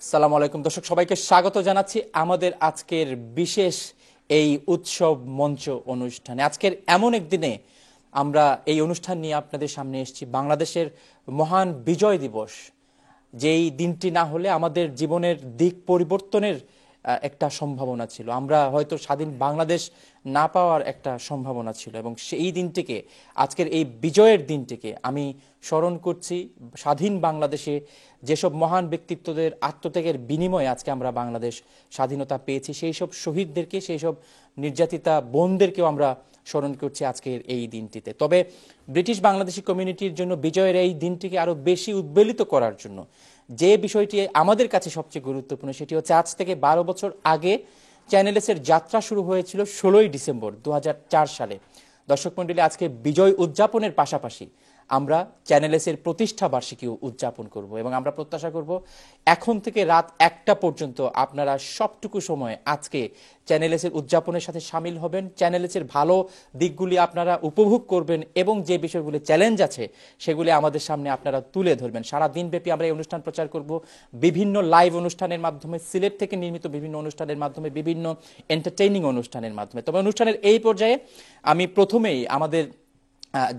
সালাম আলাইকুম দর্শক, সবাইকে স্বাগত জানাচ্ছি আমাদের আজকের বিশেষ এই উৎসব মঞ্চ অনুষ্ঠানে। আজকের এমন এক দিনে আমরা এই অনুষ্ঠান নিয়ে আপনাদের সামনে এসেছি। বাংলাদেশের মহান বিজয় দিবস, যেই দিনটি না হলে আমাদের জীবনের দিক পরিবর্তনের একটা সম্ভাবনা ছিল, আমরা হয়তো স্বাধীন বাংলাদেশ না পাওয়ার একটা সম্ভাবনা ছিল। এবং সেই দিনটিকে, আজকের এই বিজয়ের দিনটিকে আমি স্মরণ করছি। স্বাধীন বাংলাদেশে যেসব মহান ব্যক্তিত্বদের আত্মত্যাগের বিনিময়ে আজকে আমরা বাংলাদেশ স্বাধীনতা পেয়েছি, সেই সব শহীদদেরকে, সেই সব নির্যাতিতা বোনদেরকেও আমরা স্মরণ করছি আজকের এই দিনটিতে। তবে ব্রিটিশ বাংলাদেশি কমিউনিটির জন্য বিজয়ের এই দিনটিকে আরো বেশি উদ্বেলিত করার জন্য যে বিষয়টি আমাদের কাছে সবচেয়ে গুরুত্বপূর্ণ, সেটি হচ্ছে আজ থেকে 12 বছর আগে চ্যানেল এস এর যাত্রা শুরু হয়েছিল 16ই ডিসেম্বর 2004 সালে। দর্শক মণ্ডলী, আজকে বিজয় উদযাপনের পাশাপাশি আমরা চ্যানেল এস এর প্রতিষ্ঠা বার্ষিকীও উদযাপন করব এবং আমরা প্রত্যাশা করব এখন থেকে রাত 1টা পর্যন্ত আপনারা সবটুকু সময় আজকে চ্যানেল এস এর উদযাপনের সাথে সামিল হবেন। চ্যানেল এস এর ভালো দিকগুলি আপনারা উপভোগ করবেন এবং যে বিষয়গুলি চ্যালেঞ্জ আছে সেগুলি আমাদের সামনে আপনারা তুলে ধরবেন। সারা দিনব্যাপী আমরা এই অনুষ্ঠান প্রচার করব বিভিন্ন লাইভ অনুষ্ঠানের মাধ্যমে, সিলেট থেকে নির্মিত বিভিন্ন অনুষ্ঠানের মাধ্যমে, বিভিন্ন এন্টারটেইনিং অনুষ্ঠানের মাধ্যমে। তবে অনুষ্ঠানের এই পর্যায়ে আমি প্রথমেই আমাদের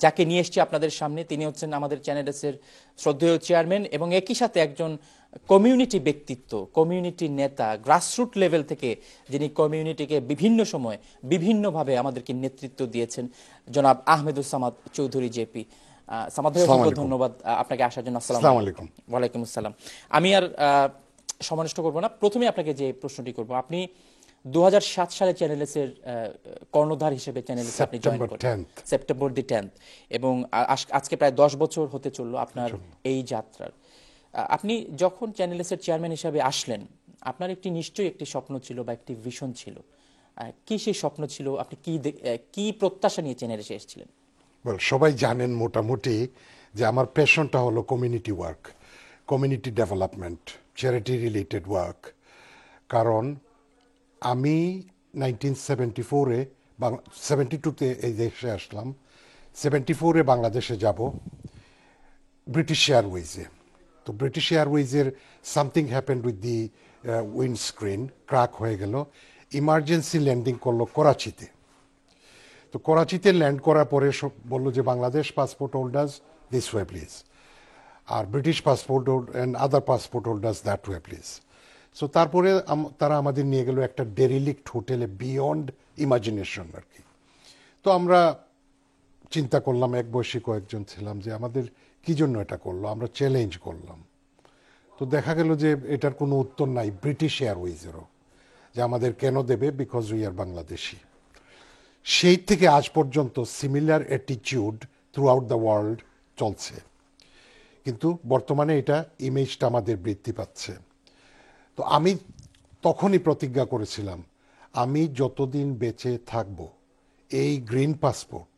যাকে নিয়ে এসেছি আপনাদের সামনে, তিনি হচ্ছেন আমাদের চ্যানেল এস এর শ্রদ্ধেয় চেয়ারম্যান এবং একই সাথে একজন কমিউনিটি ব্যক্তিত্ব, কমিউনিটি নেতা, গ্রাসরুট লেভেল থেকে যিনি কমিউনিটিকে বিভিন্ন সময় বিভিন্নভাবে আমাদেরকে নেতৃত্ব দিয়েছেন, জনাব আহমেদুজ্জামান চৌধুরী জেপি। সামাদ ভাই, অসংখ্য ধন্যবাদ আপনাকে আসার জন্য। আসসালামু আলাইকুম। ওয়ালাইকুম আসসালাম। আমি আর সময় নষ্ট করবো না, প্রথমে আপনাকে যে প্রশ্নটি করব, আপনি 2007 সালে চ্যানেল এস এর কর্ণধার হিসেবে চ্যানেল এস আপনি জয়েন করেন সেপ্টেম্বর 10 এবং আজকে প্রায় 10 বছর হতে চললো আপনার এই যাত্রার। আপনি যখন চ্যানেল এস এর চেয়ারম্যান হিসেবে আসলেন, আপনার নিশ্চয়ই একটি স্বপ্ন ছিল বা একটি ভিশন ছিল। কি সেই স্বপ্ন ছিল? আপনি কি প্রত্যাশা নিয়ে চ্যানেল এসে এসেছিলেন? সবাই জানেন মোটামুটি যে আমার প্যাশনটা হলো community work, community development, charity related work. কারণ আমি 1974-এ 72-তে এই দেশে আসলাম, 74-এ বাংলাদেশে যাব ব্রিটিশ এয়ারওয়েজে। তো ব্রিটিশ এয়ারওয়েজের something happened with the wind screen, crack হয়ে গেল। ইমার্জেন্সি ল্যান্ডিং করলো করাচিতে। তো করাচিতে ল্যান্ড করার পরে সব বললো যে Bangladesh passport holders this way please, আর British passport and other passport holders that way please. So তারপরে তারা আমাদের নিয়ে গেল একটা ডেরিলিক্ট হোটেলে, বিয়ন্ড ইমাজিনেশন আর কি। তো আমরা চিন্তা করলাম, এক বয়সী কয়েকজন ছিলাম, যে আমাদের কি জন্য এটা করলো। আমরা চ্যালেঞ্জ করলাম, তো দেখা গেল যে এটার কোনো উত্তর নাই ব্রিটিশ এয়ারওয়েজেরও, যে আমাদের কেন দেবে, বিকজ উই আর বাংলাদেশি। সেই থেকে আজ পর্যন্ত similar attitude through out the world চলছে, কিন্তু বর্তমানে এটা ইমেজটা আমাদের বৃদ্ধি পাচ্ছে। তো আমি তখনই প্রতিজ্ঞা করেছিলাম, আমি যতদিন বেঁচে থাকব এই গ্রিন পাসপোর্ট,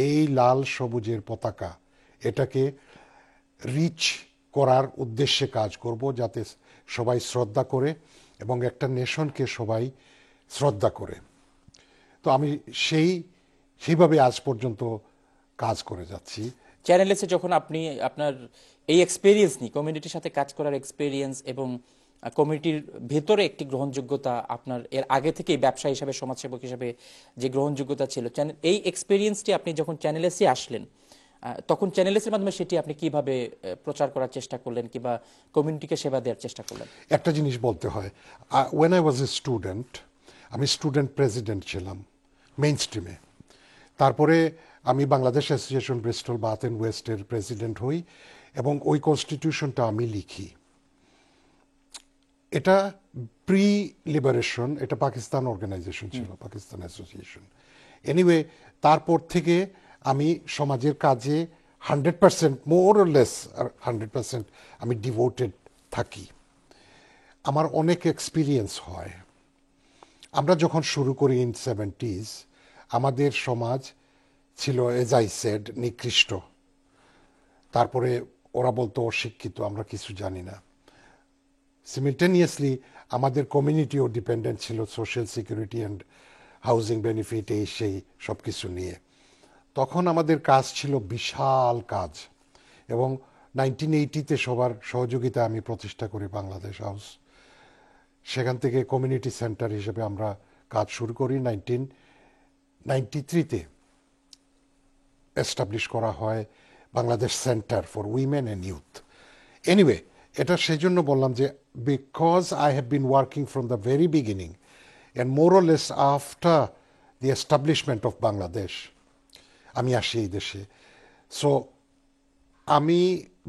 এই লাল সবুজের পতাকা, এটাকে রিচ করার উদ্দেশ্যে কাজ করব, যাতে সবাই শ্রদ্ধা করে এবং একটা নেশনকে সবাই শ্রদ্ধা করে। তো আমি সেইভাবে আজ পর্যন্ত কাজ করে যাচ্ছি। চ্যানেল এসে যখন আপনি আপনার এই এক্সপেরিয়েন্স নিয়ে, কমিউনিটির সাথে কাজ করার এক্সপেরিয়েন্স এবং কমিউনিটির ভেতরে একটি গ্রহণযোগ্যতা, আপনার এর আগে থেকেই ব্যবসা হিসাবে, সমাজসেবক হিসাবে যে গ্রহণযোগ্যতা ছিল, এই এক্সপেরিয়েন্সটি আপনি যখন চ্যানেল এসে আসলেন, তখন চ্যানেল এসের মাধ্যমে সেটি আপনি কিভাবে প্রচার করার চেষ্টা করলেন কিংবা কমিউনিটিকে সেবা দেওয়ার চেষ্টা করলেন? একটা জিনিস বলতে হয়, when I was a student, আমি স্টুডেন্ট প্রেসিডেন্ট ছিলাম মেইন স্ট্রিমে। তারপরে আমি Bangladesh association Bristol Bath and ওয়েস্টের প্রেসিডেন্ট হই এবং ওই কনস্টিটিউশনটা আমি লিখি। এটা প্রি লিবারেশন, এটা পাকিস্তান অর্গানাইজেশন ছিল, পাকিস্তান অ্যাসোসিয়েশন। এনিওয়ে, তারপর থেকে আমি সমাজের কাজে 100%, মোর অর লেস 100% আমি ডিভোটেড থাকি। আমার অনেক এক্সপিরিয়েন্স হয়। আমরা যখন শুরু করি ইন 70s, আমাদের সমাজ ছিল, এজ আই সেড, নিকৃষ্ট। তারপরে ওরা বলতো অশিক্ষিত, আমরা কিছু জানি না। সিমিলটেনিয়াসলি আমাদের কমিউনিটিও ডিপেন্ডেন্ট ছিল social security and housing benefit, এই সেই সব কিছু নিয়ে। তখন আমাদের কাজ ছিল বিশাল কাজ, এবং 1980-তে সবার সহযোগিতা আমি প্রতিষ্ঠা করি বাংলাদেশ হাউস। সেখান থেকে কমিউনিটি সেন্টার হিসেবে আমরা কাজ শুরু করি। 1993-তে এস্টাবলিশ করা হয় Bangladesh centre for women and youth. Anyway, এটা সেই জন্য বললাম যে because I have been working from the very beginning and more or less after the establishment of Bangladesh আমি আসি এই দেশে। সো আমি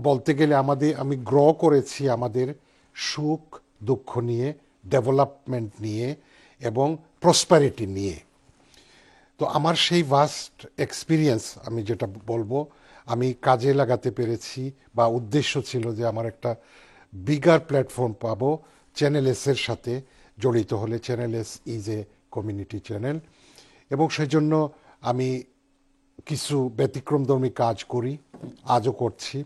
বলতে গেলে আমি গ্র করেছি আমাদের সুখ দুঃখ নিয়ে, ডেভেলপমেন্ট নিয়ে এবং প্রসপারিটি নিয়ে। তো আমার সেই ভাস্ট এক্সপিরিয়েন্স আমি যেটা বলবো আমি কাজে লাগাতে পেরেছি, বা উদ্দেশ্য ছিল যে আমার একটা বিগার প্ল্যাটফর্ম পাবো চ্যানেল এস এর সাথে জড়িত হলে। Channel S is a community channel, এবং সেই জন্য আমি কিছু ব্যতিক্রমধর্মী কাজ করি, আজও করছি।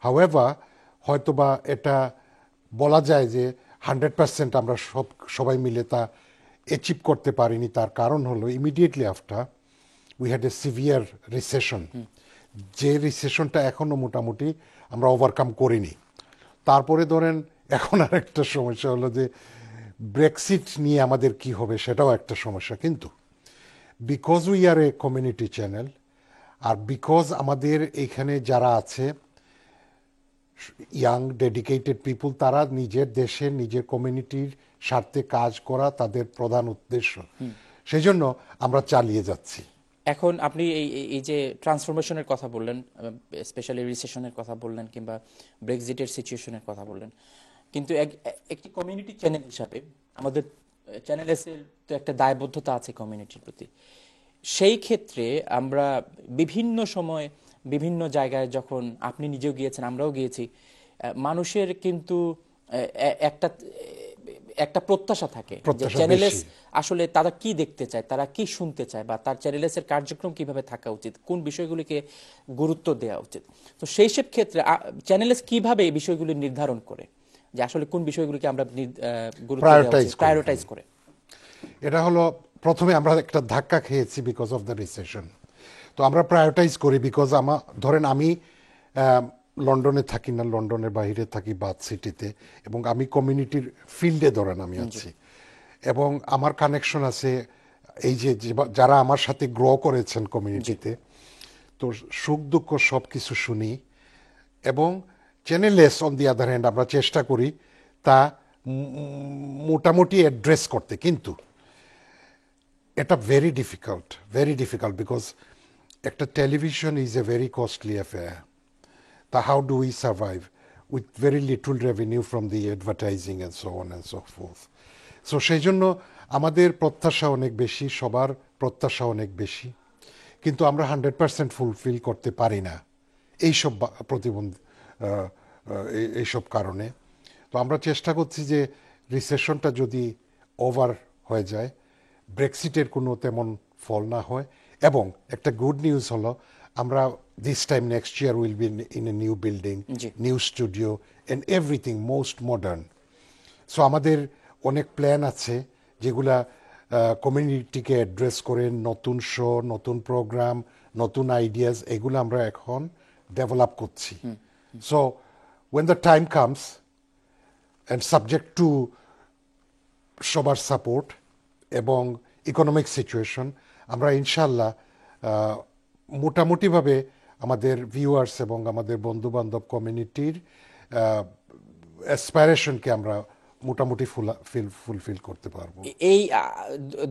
হাউএভার, হয়তোবা এটা বলা যায় যে 100% আমরা সবাই মিলে তা অ্যাচিভ করতে পারিনি। তার কারণ হলো immediately after we had a severe recession, যে রিসেশনটা এখনও মোটামুটি আমরা ওভারকাম করিনি। তারপরে ধরেন এখন আর একটা সমস্যা হলো যে ব্রেক্সিট নিয়ে আমাদের কি হবে, সেটাও একটা সমস্যা। কিন্তু because we are a community channel, আর বিকজ আমাদের এখানে যারা আছে ইয়াং ডেডিকেটেড পিপুল, তারা নিজের দেশের নিজের কমিউনিটির স্বার্থে কাজ করা তাদের প্রধান উদ্দেশ্য, সেই জন্য আমরা চালিয়ে যাচ্ছি। এখন আপনি এই যে ট্রান্সফরমেশনের কথা বললেন, স্পেশালি রিসেশনের কথা বললেন, কিংবা ব্রেক্সিটের সিচুয়েশনের কথা বললেন, কিন্তু একটি কমিউনিটি চ্যানেল হিসাবে আমাদের চ্যানেল এসের তো একটা দায়বদ্ধতা আছে কমিউনিটির প্রতি। সেই ক্ষেত্রে আমরা বিভিন্ন সময় বিভিন্ন জায়গায়, যখন আপনি নিজেও গিয়েছেন, আমরাও গিয়েছি, মানুষের কিন্তু একটা একটা প্রত্যাশা থাকে যে চ্যানেলস আসলে তারা কি দেখতে চায়, তারা কি শুনতে চায়, বা তার চ্যানেলস এর কার্যক্রম কিভাবে থাকা উচিত, কোন বিষয়গুলিকে গুরুত্ব দেওয়া উচিত। তো সেই সব ক্ষেত্রে চ্যানেলস কিভাবে এই বিষয়গুলি নির্ধারণ করে যে আসলে কোন বিষয়গুলিকে আমরা গুরুত্ব দেওয়া উচিত, প্রায়োরিটাইজ করে? এটা হলো, প্রথমে আমরা একটা ধাক্কা খেয়েছি বিকজ অফ দ্য রিসেশন। তো আমরা প্রায়োরিটাইজ করি বিকজ ধরেন আমি লন্ডনে থাকি না, লন্ডনের বাইরে থাকি বাথ সিটিতে, এবং আমি কমিউনিটির ফিল্ডে ধরেন আমি আছি, এবং আমার কানেকশন আছে এই যে যারা আমার সাথে গ্রো করেছেন কমিউনিটিতে। তো সুখ দুঃখ সব কিছু শুনি, এবং চ্যানেললেস অন দি আদার হ্যান্ড আমরা চেষ্টা করি তা মোটামুটি অ্যাড্রেস করতে। কিন্তু এটা ভেরি ডিফিকাল্ট বিকজ একটা television is a very costly affair. তা how do we survive with very little revenue from the advertising and so on and so forth. সো সেই জন্য আমাদের প্রত্যাশা অনেক বেশি, সবার প্রত্যাশা অনেক বেশি, কিন্তু আমরা 100% ফুলফিল করতে পারি না এইসব এইসব কারণে। তো আমরা চেষ্টা করছি যে রিসেশনটা যদি ওভার হয়ে যায়, ব্রেক্সিটের কোনো তেমন ফল না হয়। এবং একটা গুড নিউজ হলো, আমরা this time next year will be in a new building, new studio and everything most modern. So আমাদের অনেক প্ল্যান আছে যেগুলা কমিউনিটিকে অ্যাড্রেস করে, নতুন শো, নতুন প্রোগ্রাম, নতুন আইডিয়াস, এগুলো আমরা এখন ডেভেলপ করছি। So when the time comes and subject to সবার সাপোর্ট এবং ইকোনমিক সিচুয়েশন, আমরা ইনশাল্লাহ মোটামুটিভাবে আমাদের ভিউয়ার্স এবং আমাদের বন্ধুবান্ধব কমিউনিটির অ্যাসপাইরেশনকে আমরা মোটামুটি ফুলফিল করতে পারবো। এই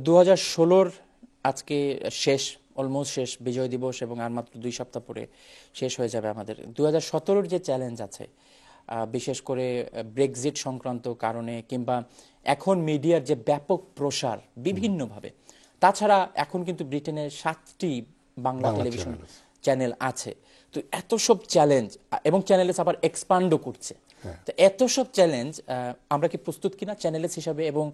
2016 আজকে শেষ, অলমোস্ট শেষ, বিজয় দিবস, এবং আর মাত্র 2 সপ্তাহ পরে শেষ হয়ে যাবে আমাদের 2017 যে চ্যালেঞ্জ আছে, বিশেষ করে ব্রেক্সিট সংক্রান্ত কারণে, কিংবা এখন মিডিয়ার যে ব্যাপক প্রসার বিভিন্নভাবে। তাছাড়া এখন কিন্তু ব্রিটেনের 7টি বাংলা টেলিভিশন চ্যানেল আছে। তো এত সব চ্যালেঞ্জ, এবং চ্যানেলস আবার এক্সপান্ডও করছে। তো এত সব চ্যালেঞ্জ, আমরা কি প্রস্তুত কিনা চ্যানেলস হিসাবে? এবং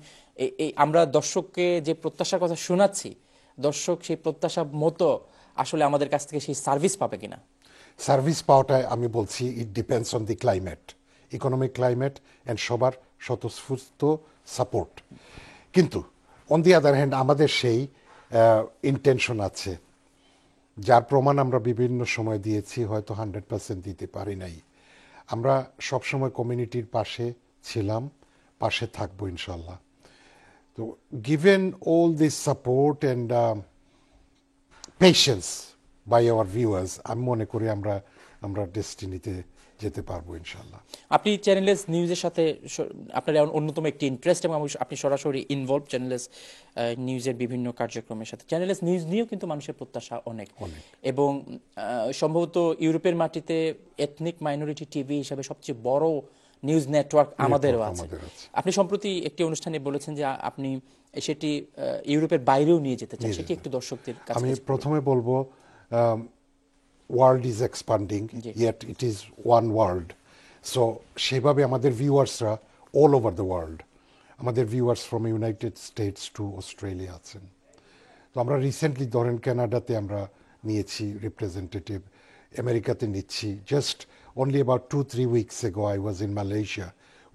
আমরা দর্শককে যে প্রত্যাশার কথা শোনাচ্ছি, দর্শক সেই প্রত্যাশা মতো আসলে আমাদের কাছ থেকে সেই সার্ভিস পাবে কিনা? সার্ভিস পাওয়াটা আমি বলছি it depends on the climate, economic climate and সবার স্বতঃস্ফূর্ত সাপোর্ট। কিন্তু অন দি আদার হ্যান্ড আমাদের সেই ইন্টেনশন আছে, যার প্রমাণ আমরা বিভিন্ন সময় দিয়েছি, হয়তো 100% দিতে পারি নাই। আমরা সবসময় কমিউনিটির পাশে ছিলাম, পাশে থাকবো ইনশাল্লাহ। তো given all this support and patience by our viewers, আমি মনে করি আমরা আমরা ডেস্টিনিতে যেতে পারবো ইনশাল্লাহ। আপনি চ্যানেললেস নিউজের সাথে আপনার অন্যতম একটি ইন্টারেস্ট, এবং আপনি সরাসরি ইনভলভ চ্যানেললেস নিউজের বিভিন্ন কার্যক্রমের সাথে। চ্যানেললেস নিউজ নিয়েও কিন্তু মানুষের প্রত্যাশা অনেক, এবং সম্ভবত ইউরোপের মাটিতে এথনিক মাইনরিটি টিভি হিসাবে সবচেয়ে বড় নিউজ নেটওয়ার্ক আমাদেরও আছে। আপনি সম্প্রতি একটি অনুষ্ঠানে বলেছেন যে আপনি সেটি ইউরোপের বাইরেও নিয়ে যেতে চান, সেটি একটু দর্শকদের কাছে। আমি প্রথমে বলবো, world is expanding, yet it is one world. So সেভাবে আমাদের ভিউয়ার্সরা অল ওভার দ্য ওয়ার্ল্ড, আমাদের viewers from United States to Australia আছেন। তো আমরা রিসেন্টলি ধরেন কানাডাতে আমরা নিয়েছি রিপ্রেজেন্টেটিভ, আমেরিকাতে নিচ্ছি। জাস্ট অনলি অ্যাবাউট 2-3 উইকস এগো আই ওয়াজ ইন মালয়েশিয়া,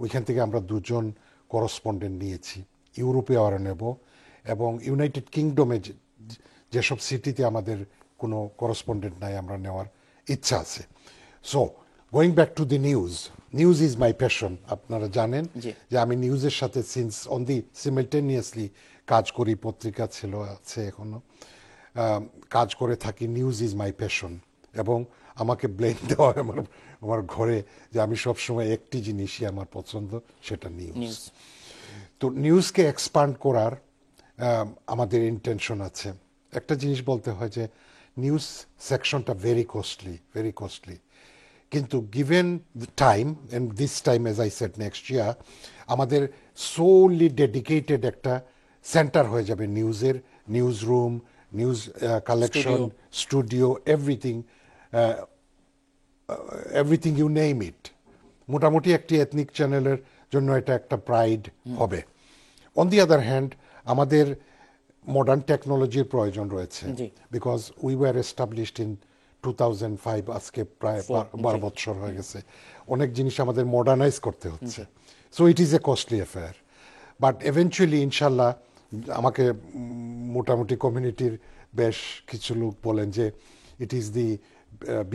ওইখান থেকে আমরা 2জন করসপন্ডেন্ট নিয়েছি। ইউরোপে আরও নেব, এবং ইউনাইটেড কিংডমে যেসব সিটিতে আমাদের কোনো করসপন্ডেন্ট নাই আমরা নেওয়ার ইচ্ছা আছে। So going back to the news, news is my passion. আপনারা জানেন যে আমি নিউজের সাথে সিন্স অন দি সিমিলটেনিয়াসলি কাজ করি, পত্রিকা ছিল, আছে এখনো, কাজ করে থাকি। নিউজ ইজ মাই প্যাশন, এবং আমাকে ব্লেম দেওয়া হয় আমার ঘরে যে আমি সবসময় একটি জিনিসই আমার পছন্দ, সেটা নিউজ। তো নিউজকে এক্সপান্ড করার আমাদের ইন্টেনশন আছে। একটা জিনিস বলতে হয় যে নিউজ সেকশনটা ভেরি কস্টলি, কিন্তু given time, and this time as I said next year, আমাদের সোলি ডেডিকেটেড একটা সেন্টার হয়ে যাবে নিউজের, news room, news collection, studio, everything you name it. মোটামুটি একটি এথনিক চ্যানেলের জন্য এটা একটা প্রাইড হবে। অন দি আদার হ্যান্ড আমাদের মডার্ন টেকনোলজির প্রয়োজন রয়েছে, because we were established in 2005, আজকে প্রায় 12 বছর হয়ে গেছে। অনেক জিনিস আমাদের মডার্নাইজ করতে হচ্ছে। So it is a costly affair, but eventually ইনশাল্লাহ আমাকে মোটামুটি কমিউনিটির বেশ কিছু লোক বলেন যে it is the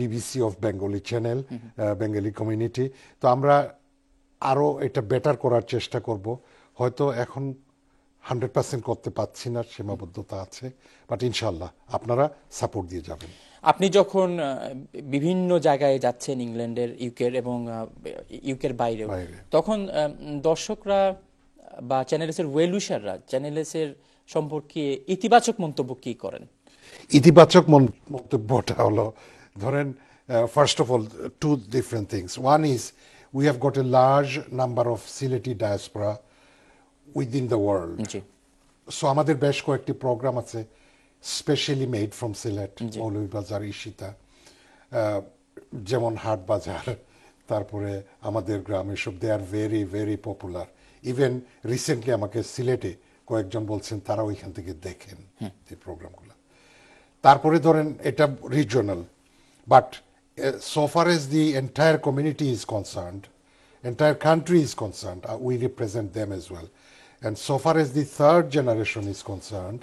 BBC of Bengali channel, Bengali community. তো আমরা আরও এটা বেটার করার চেষ্টা করব। হয়তো এখন 100% করতে পারছি না, সীমাবদ্ধতা আছে, বাট ইনশাল্লাহ আপনারা সাপোর্ট দিয়ে যাবেন। আপনি যখন বিভিন্ন জায়গায় যাচ্ছেন, ইংল্যান্ডের, ইউকের এবং ইউকের বাইরেও, তখন দর্শকরা বা চ্যানেলসের ওয়েলউইশাররা চ্যানেলসের সম্পর্কে ইতিবাচক মন্তব্য কি করেন? ইতিবাচক মন্তব্যটা হলো, ধরেন, first of all two different things. One is we have got a large number of Sylheti diaspora within the world. So আমাদের বেশ কয়েকটি প্রোগ্রাম আছে specially made from Sylhet, Moulvibazar, Ishita, যেমন হাট বাজার, তারপরে আমাদের গ্রাম, এসব they are very very popular. Even recently আমাকে সিলেটে কয়েকজন বলছেন তারা ওইখান থেকে দেখেন এই প্রোগ্রামগুলো। তারপরে ধরেন এটা regional, but so far as the entire community is concerned, entire country is concerned, we represent them as well. And so far as the third generation is concerned,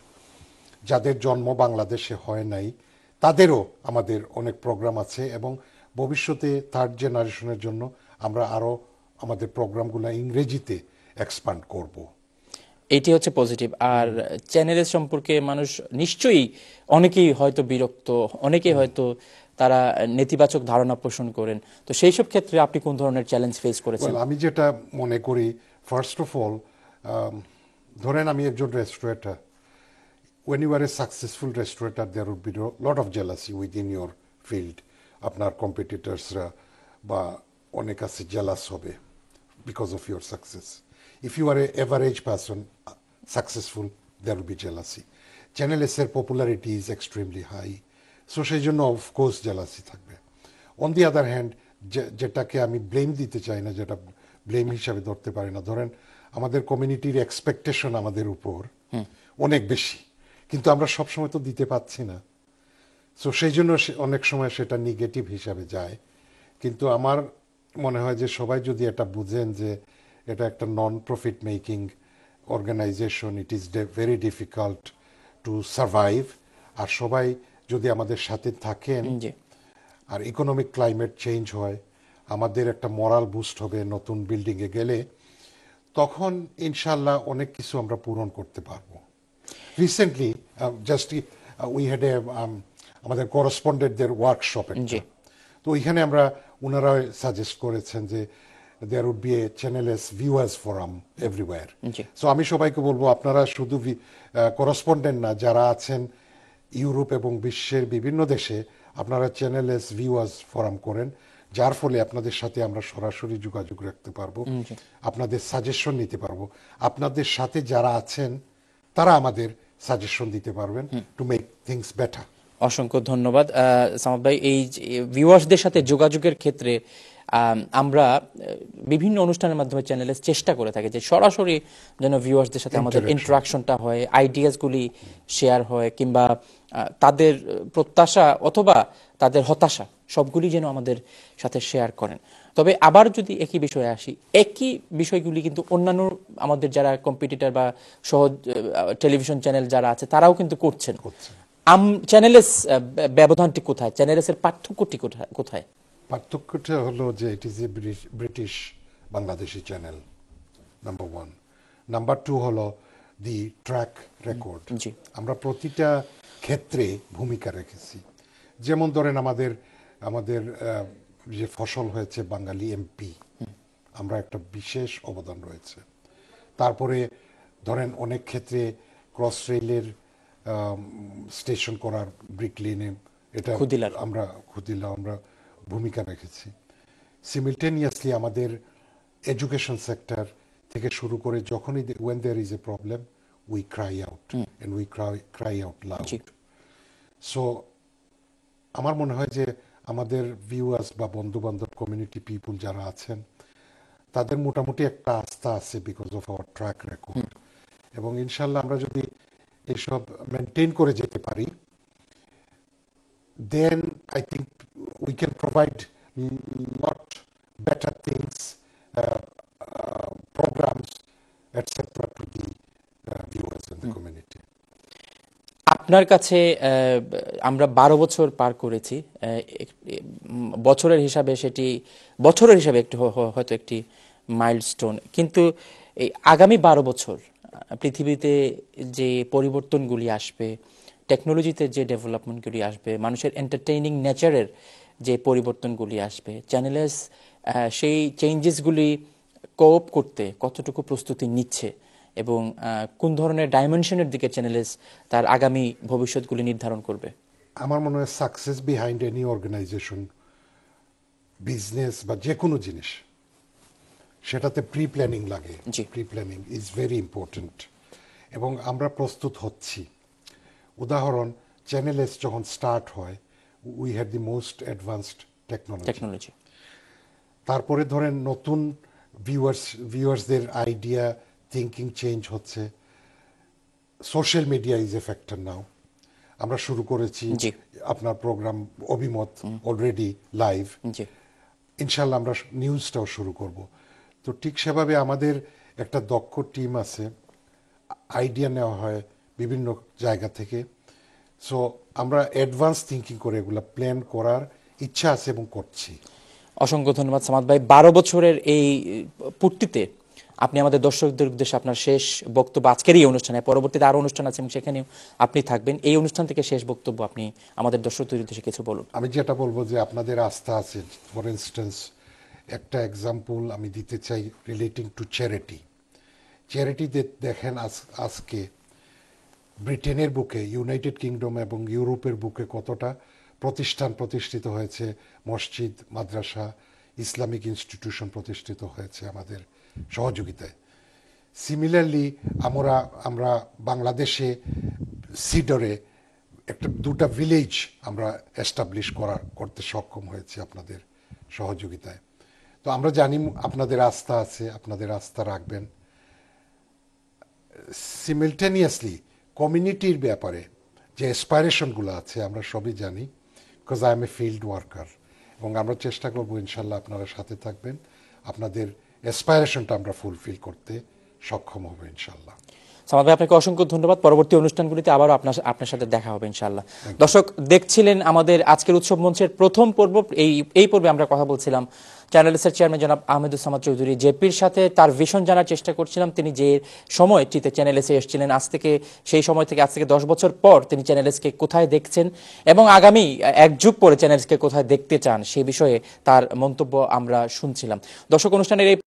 যাদের জন্ম বাংলাদেশে হয় নাই, তাদেরও আমাদের অনেক প্রোগ্রাম আছে, এবং ভবিষ্যতে থার্ড জেনারেশনের জন্য আমরা আরও আমাদের প্রোগ্রামগুলো ইংরেজিতে এক্সপান্ড করব। এটি হচ্ছে পজিটিভ। আর চ্যানেলের সম্পর্কে মানুষ নিশ্চয়ই অনেকেই হয়তো বিরক্ত, অনেকেই হয়তো তারা নেতিবাচক ধারণা পোষণ করেন। তো সেই সব ক্ষেত্রে আপনি কোন ধরনের চ্যালেঞ্জ ফেস করেছেন? আমি যেটা মনে করি, ফার্স্ট অফ অল, ধরেন আমি একজন রেস্টুরেন্টার। when you are a successful restaurateur, there would be a lot of jealousy within your field. আপনার কম্পিটিটরসরা বা অনেক আছে জেলাস হবে because of your success. If you are a average person successful, there will be jealousy. Channel S এর popularity is extremely high, so সেই জন্য of course jealousy থাকবে. On the other hand, যেটাকে আমি ব্লেম দিতে চাই না, যেটা ব্লেম হিসাবে ধরতে পারি না, ধরেন আমাদের কমিউনিটির এক্সপেকটেশন আমাদের উপর অনেক বেশি, কিন্তু আমরা সবসময় তো দিতে পারছি না। সো সেই জন্য অনেক সময় সেটা নেগেটিভ হিসাবে যায়। কিন্তু আমার মনে হয় যে সবাই যদি এটা বুঝেন যে এটা একটা non profit making organisation, it is very difficult to survive, আর সবাই যদি আমাদের সাথে থাকেন, আর ইকোনমিক ক্লাইমেট চেঞ্জ হয়, আমাদের একটা মরাল বুস্ট হবে নতুন বিল্ডিংয়ে গেলে, তখন ইনশাল্লাহ অনেক কিছু আমরা পূরণ করতে পারবো। Recently just we had a আমাদের করসপন্ডেন্টদের ওয়ার্কশপ জি। তো ওইখানে আমরা ওনারা সাজেস্ট করেছেন যে there would be a channels viewers forum everywhere. জি। সো আমি সবাইকে বলবো আপনারা শুধু করসপন্ডেন্ট না, যারা আছেন ইউরোপ এবং বিশ্বের বিভিন্ন দেশে, আপনারা চ্যানেলস ভিউয়ার্স ফোরাম করেন, যার ফলে আপনাদের সাথে আমরা সরাসরি যোগাযোগ রাখতে পারবো, আপনাদের সাজেশন নিতে পারবো। আপনাদের সাথে যারা আছেন তারা আমাদের সাজেশন দিতে পারবেন টু মেক থিংস বেটার। অসংখ্য ধন্যবাদ সামাদ ভাই। এই ভিউয়ার্সদের সাথে যোগাযোগের ক্ষেত্রে আমরা বিভিন্ন অনুষ্ঠানের মাধ্যমে চ্যানেলে চেষ্টা করে থাকি যে সরাসরি যেন ভিউয়ার্সদের সাথে আমাদের ইন্টারাকশনটা হয়, আইডিয়াসগুলি শেয়ার হয়, কিংবা তাদের প্রত্যাশা অথবা তাদের হতাশা সবগুলি যেন আমাদের সাথে শেয়ার করেন। তবে আবার যদি একই বিষয়ে আসি, একই বিষয়গুলি কিন্তু অন্যান্য আমাদের যারা কম্পিটিটর বা সহজ টেলিভিশন চ্যানেল যারা আছে তারাও কিন্তু করছেন। চ্যানেলের ব্যবধানটি কোথায়, চ্যানেলের পার্থক্যটি কোথায়? পার্থক্যটা হলো যে it is a British Bangladeshi channel, number one. Number two হলো দি ট্র্যাক রেকর্ড। জি। আমরা প্রতিটা ক্ষেত্রে ভূমিকা রেখেছি। যেমন ধরেন আমাদের যে ফসল হয়েছে বাঙালি এমপি, আমরা একটা বিশেষ অবদান রয়েছে। তারপরে ধরেন অনেক ক্ষেত্রে ক্রস রেলের স্টেশন করার ব্রিক লেনে, এটা ক্ষুদিলা আমরা ভূমিকা রেখেছি। সিমিলটেনিয়াসলি আমাদের এডুকেশন সেক্টর থেকে শুরু করে যখনই when there is a problem we cry out and we cry out loud. So আমার মনে হয় যে আমাদের ভিউয়ার্স বা বন্ধু বান্ধব কমিউনিটি পিপুল যারা আছেন তাদের মোটামুটি একটা আস্থা আছে because of our track record, এবং ইনশাল্লাহ আমরা যদি এসব মেনটেন করে যেতে পারি, then I think we can provide lot better things, programs, etc. to the viewers in the community. আপনার কাছে আমরা 12 বছর পার করেছি, বছরের হিসাবে একটি হয়তো একটি মাইলস্টোন, কিন্তু এই আগামী 12 বছর পৃথিবীতে যে পরিবর্তনগুলি আসবে, টেকনোলজিতে যে ডেভেলপমেন্টগুলি আসবে, মানুষের এন্টারটেইনিং নেচারের যে পরিবর্তনগুলি আসবে, চ্যানেলস সেই চেঞ্জেসগুলি কোপ করতে কতটুকু প্রস্তুতি নিচ্ছে এবং কোন ধরনের ডাইমেনশনের দিকে চ্যানেলস তার আগামী ভবিষ্যৎগুলি নির্ধারণ করবে? আমার মনে হয় success behind any organisation, business বা যে কোনো জিনিস, সেটাতে প্রি প্ল্যানিং লাগে। Pre planning is very important, এবং আমরা প্রস্তুত হচ্ছি। উদাহরণ, চ্যানেলস যখন স্টার্ট হয় we had the most advanced technology. তারপরে ধরেন নতুন ভিউয়ার্সদের আইডিয়া থিঙ্কিং চেঞ্জ হচ্ছে। Social media is a factor now. আমরা শুরু করেছি আপনার প্রোগ্রাম অভিমত অলরেডি লাইভ, ইনশাল্লাহ আমরা নিউজটাও শুরু করব। তো ঠিক সেভাবে আমাদের একটা দক্ষ টিম আছে, আইডিয়া নেওয়া হয় বিভিন্ন জায়গা থেকে। সো আমরা অ্যাডভান্স থিঙ্কিং করে এগুলো প্ল্যান করার ইচ্ছা আছে এবং করছি। অসংখ্য ধন্যবাদ সামাদ ভাই। 12 বছরের এই পূর্তিতে আপনি আমাদের দর্শকদের উদ্দেশ্যে আপনার শেষ বক্তব্য, আজকের এই অনুষ্ঠানে, পরবর্তীতে আরো অনুষ্ঠান আছে এবং সেখানেও আপনি থাকবেন, এই অনুষ্ঠান থেকে শেষ বক্তব্য আপনি আমাদের দর্শকদের উদ্দেশ্যে কিছু বলুন। আমি যেটা বলবো যে আপনাদের আস্থা আছে। ফর ইনস্টেন্স একটা এক্সাম্পল আমি দিতে চাই রিলেটিং টু চ্যারিটি। দেখেন আজকে ব্রিটেনের বুকে, ইউনাইটেড কিংডম এবং ইউরোপের বুকে কতটা প্রতিষ্ঠিত হয়েছে, মসজিদ, মাদ্রাসা, ইসলামিক ইনস্টিটিউশন প্রতিষ্ঠিত হয়েছে আমাদের সহযোগিতায়। সিমিলারলি আমরা বাংলাদেশে সিডরে দুটা ভিলেজ আমরা এস্টাবলিশ করতে সক্ষম হয়েছি আপনাদের সহযোগিতায়। তো আমরা জানি আপনাদের আস্থা আছে, আপনাদের আস্থা রাখবেন। সিমিলটেনিয়াসলি কমিউনিটির ব্যাপারে যে অ্যাসপাইরেশনগুলো আছে আমরা সবই জানি, because I M A field worker, এবং আমরা চেষ্টা করবো ইনশাল্লাহ আপনারা সাথে থাকবেন, আপনাদের অ্যাসপাইরেশনটা আমরা ফুলফিল করতে সক্ষম হব ইনশাল্লাহ। সামাদ ভাই, আপনাকে অসংখ্য ধন্যবাদ। পরবর্তী অনুষ্ঠানগুলিতে আবারও আপনার সাথে দেখা হবে ইনশাআল্লাহ। দর্শক, দেখছিলেন আমাদের আজকের উৎসব মঞ্চের প্রথম পর্ব। এই পর্বে আমরা কথা বলছিলাম চ্যানেলসের চেয়ারম্যান জনাব আহমেদুজ্জামান চৌধুরী জেপির সাথে তার ভিশন জানার চেষ্টা করছিলাম। তিনি যে সময়টিতে চ্যানেলসে এসেছিলেন আজ থেকে, সেই সময় থেকে আজ থেকে 10 বছর পর তিনি চ্যানেলসকে কোথায় দেখছেন এবং আগামী এক যুগ পরে চ্যানেলসকে কোথায় দেখতে চান সেই বিষয়ে তার মন্তব্য আমরা শুনছিলাম। দর্শক, অনুষ্ঠানের এই